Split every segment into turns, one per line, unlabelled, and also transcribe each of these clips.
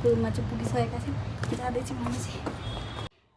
कलेजको रुममा चाहिँ पुगिसकेका छौँ। जाँदैछौँ हामी चाहिँ।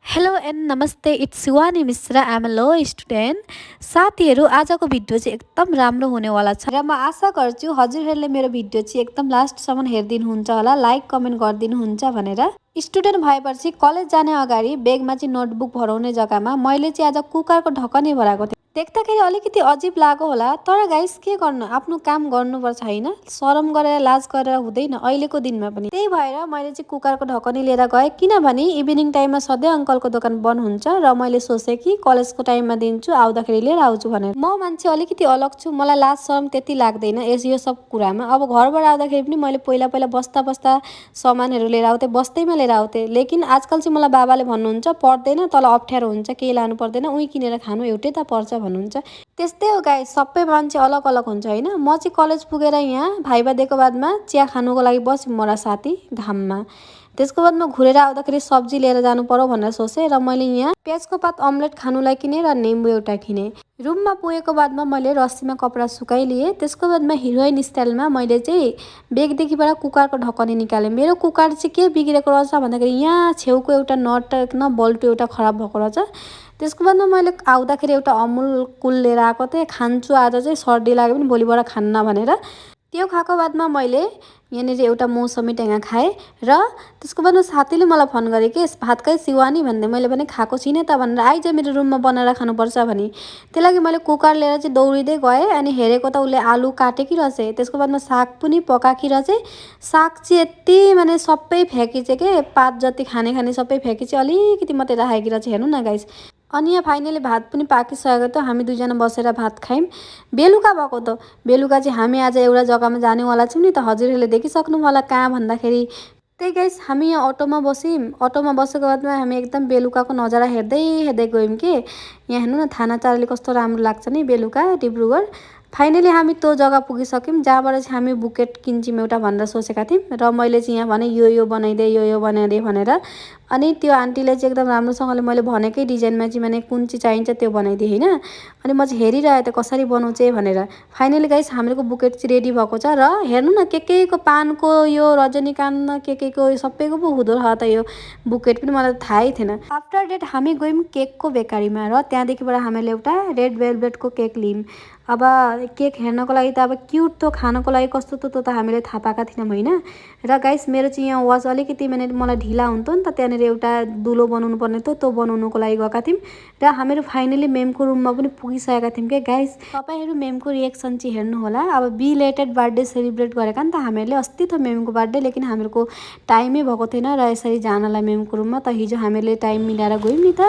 हेलो एन्ड नमस्ते, it's Shivani Mishra, I am a law student. साथीहरू, आजको भिडियो चाहिँ एकदम राम्रो हुनेवाला छ र म आशा गर्छु हजुरहरूले मेरो भिडियो चाहिँ एकदम लास्टसम्म हेरिदिनुहुन्छ होला, लाइक कमेन्ट गरिदिनुहुन्छ भनेर। स्टुडेन्ट भएपछि कलेज जाने अगाडि बेगमा चाहिँ नोटबुक भराउने जग्गामा मैले चाहिँ आज कुकरको ढकनी भराएको थिएँ। देख्दाखेरि अलिकति अजिब लाग्यो होला, तर गाइस के गर्नु, आफ्नो काम गर्नुपर्छ होइन। शरम गरेर लाज गरेर हुँदैन अहिलेको दिनमा पनि। त्यही भएर मैले चाहिँ कुकरको ढकनी लिएर गएँ, किनभने इभिनिङ टाइममा सधैँ अङ्कलको दोकान बन्द हुन्छ र मैले सोचेँ कि कलेजको टाइममा दिन्छु, आउँदाखेरि लिएर आउँछु भनेर। म मान्छे अलिकति अलग छु, मलाई लाज शरम त्यति लाग्दैन यो सब कुरामा। अब घरबाट आउँदाखेरि पनि मैले पहिला पहिला बस्दा बस्दा सामानहरू लिएर आउँथेँ, बस्दैमा लिएर आउँथेँ। लेकिन आजकल चाहिँ मलाई बाबाले भन्नुहुन्छ पढ्दैन, तल अप्ठ्यारो हुन्छ, केही लानु पर्दैन, उही किनेर खानु एउटै त पर्छ भन्नुहुन्छ। त्यस्तै हो गाइस, सबै मान्छे अलग अलग हुन्छ होइन। म चाहिँ कलेज पुगेर यहाँ भाइबा दिएको बादमा चिया खानुको लागि बस्यौँ म र साथी घाममा। त्यसको बादमा घुरेर आउँदाखेरि सब्जी लिएर जानु पर्यो भनेर सोचेँ र मैले यहाँ प्याजको पात अम्लेट खानुलाई किनेँ र निम्बु एउटा किनेँ। रुममा पुगेको बादमा मैले रस्सीमा कपडा सुकाइलिएँ। त्यसको बादमा हिरोइन स्टाइलमा मैले चाहिँ बेगदेखिबाट कुकरको ढकनी निकालेँ। मेरो कुकर चाहिँ के बिग्रेको रहेछ भन्दाखेरि यहाँ छेउको एउटा नट न बल्टु एउटा खराब भएको रहेछ। त्यसको बादमा मैले आउँदाखेरि एउटा अमुल कुल लिएर आएको थिएँ। खान्छु आज चाहिँ, सर्दी लाग्यो पनि भोलिबाट खान्न भनेर। त्यो खाएको बादमा मैले यहाँनिर एउटा मौसमी टेङ्गा खाएँ र त्यसको बादमा साथीले मलाई फोन गरे कि भात खाइ शिवानी भन्दै। मैले भने खाएको छैन त भनेर, आइज मेरो रुममा बनाएर खानुपर्छ भने। त्यही लागि मैले कुकर लिएर चाहिँ दौडिँदै गएँ। अनि हेरेको त उसले आलु काटेकी रहेछ। त्यसको बादमा साग पनि पकाकी रहेछ। साग चाहिँ यति माने सबै फ्याँकिन्छ के, पात जति खाने सबै फ्याँकिन्छ, अलिकति मात्रै राखेकी रहेछ। हेर्नु न गाइस। अनि यहाँ फाइनली भात पनि पाकिसकेको त हामी दुईजना बसेर भात खायौँ। बेलुका भएको त, बेलुका चाहिँ हामी आज एउटा जग्गामा जानेवाला छौँ नि त, हजुरहरूले देखिसक्नु होला कहाँ भन्दाखेरि। त्यही गाइस, हामी यहाँ अटोमा बस्यौँ। अटोमा बसेको बादमा हामी एकदम बेलुकाको नजारा हेर्दै हेर्दै गयौँ कि। यहाँ हेर्नु न, थाना चारले कस्तो राम्रो लाग्छ नि बेलुका डिब्रुगढ। फाइनली हामी त्यो जग्गा पुगिसक्यौँ जहाँबाट चाहिँ हामी बुकेट किन्छौँ एउटा भनेर सोचेका थियौँ। र मैले चाहिँ यहाँ भने यो बनाइदे, यो बनाइदे भनेर। अनि त्यो आन्टीले चाहिँ एकदम राम्रोसँगले मैले भनेकै डिजाइनमा चाहिँ माने कुन चाहिँ चाहिन्छ त्यो बनाइदिए होइन। अनि म चाहिँ हेरिरहेको थिएँ कसरी बनाउँछ भनेर। फाइनली गाइस, हाम्रो बुकेट चाहिँ रेडी भएको छ। र हेर्नु न, के को पानको यो रजनीकान्त के को सबैको पो हुँदो रह त यो बुकेट पनि, मलाई थाहै थिएन। आफ्टर डेट हामी गयौँ केकको बेकरीमा र त्यहाँदेखिबाट हामीले एउटा रेड वेलभेटको केक लियौँ। अब केक हेर्नको लागि त अब क्युट त, खानको लागि कस्तो त हामीले थाहा पाएका थिएनौँ होइन। र गाइस, मेरो चाहिँ यहाँ वाच अलिकति माने मलाई ढिला हुन्थ्यो नि त, त्यहाँनिर एउटा दुलो बनाउनु पर्ने थियो, त्यो बनाउनुको लागि गएका थियौँ। र हामीहरू फाइनली मेमको रुममा पनि पुगिसकेका थियौँ क्या गाइस। तपाईँहरू मेमको रिएक्सन चाहिँ हेर्नु होला। अब बिलेटेड बर्थडे सेलिब्रेट गरेका नि त हामीहरूले। अस्ति त मेमको बर्थडे, लेकिन हामीहरूको टाइमै भएको थिएन र यसरी जानलाई मेमको रुममा। त हिजो हामीले टाइम मिलाएर गयौँ नि त।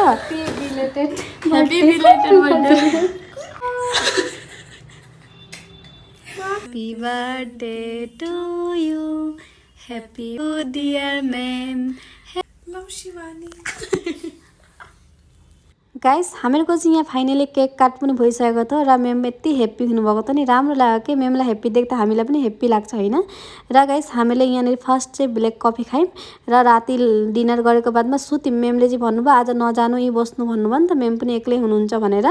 Happy birthday to you. Happy dear ma'am.
लौ शिवानी।
गाइस, हामीहरूको चाहिँ यहाँ फाइनली केक काट पनि भइसकेको थियो र मेम यति हेप्पी हुनुभएको थियो नि, राम्रो लाग्यो कि। मेमलाई हेप्पी देख्दा हामीलाई पनि हेप्पी लाग्छ होइन। र गाइस, हामीले यहाँनिर फर्स्ट चाहिँ ब्ल्याक कफी खायौँ र राति डिनर गरेको बादमा सुत्यौँ। मेमले चाहिँ भन्नुभयो आज नजानु, यहीँ बस्नु भन्नुभयो नि त, मेम पनि एक्लै हुनुहुन्छ भनेर।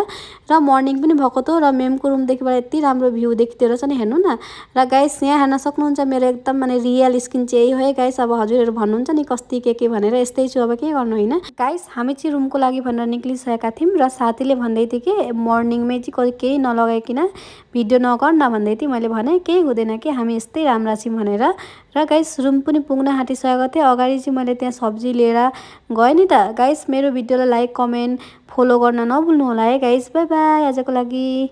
र मर्निङ पनि भएको थियो र मेमको रुमदेखिबाट यति राम्रो भ्यू देखिँदो रहेछ नि, हेर्नु न। र गाइस, यहाँ हेर्न सक्नुहुन्छ मेरो एकदम माने रियल स्किन चाहिँ यही हो है गाइस। अब हजुरहरू भन्नुहुन्छ नि कस्ती के भनेर, यस्तै छु, अब के गर्नु होइन। गाइस, हामी चाहिँ रुमको लागि भनेर निक्लिसकेका थियौँ र साथीले भन्दै थियो कि मर्निङमै चाहिँ केही नलगाइकन भिडियो नगर न भन्दै थियो। मैले भने केही हुँदैन कि, हामी यस्तै राम्रा छौँ भनेर। र गाइस, रुम पनि पुग्न आँटिसकेको थिएँ। अगाडि चाहिँ मैले त्यहाँ सब्जी लिएर गएँ नि त। गाइस, मेरो भिडियोलाई लाइक कमेन्ट फलो गर्न नभुल्नु होला है गाइस। बाई बाई आजको लागि।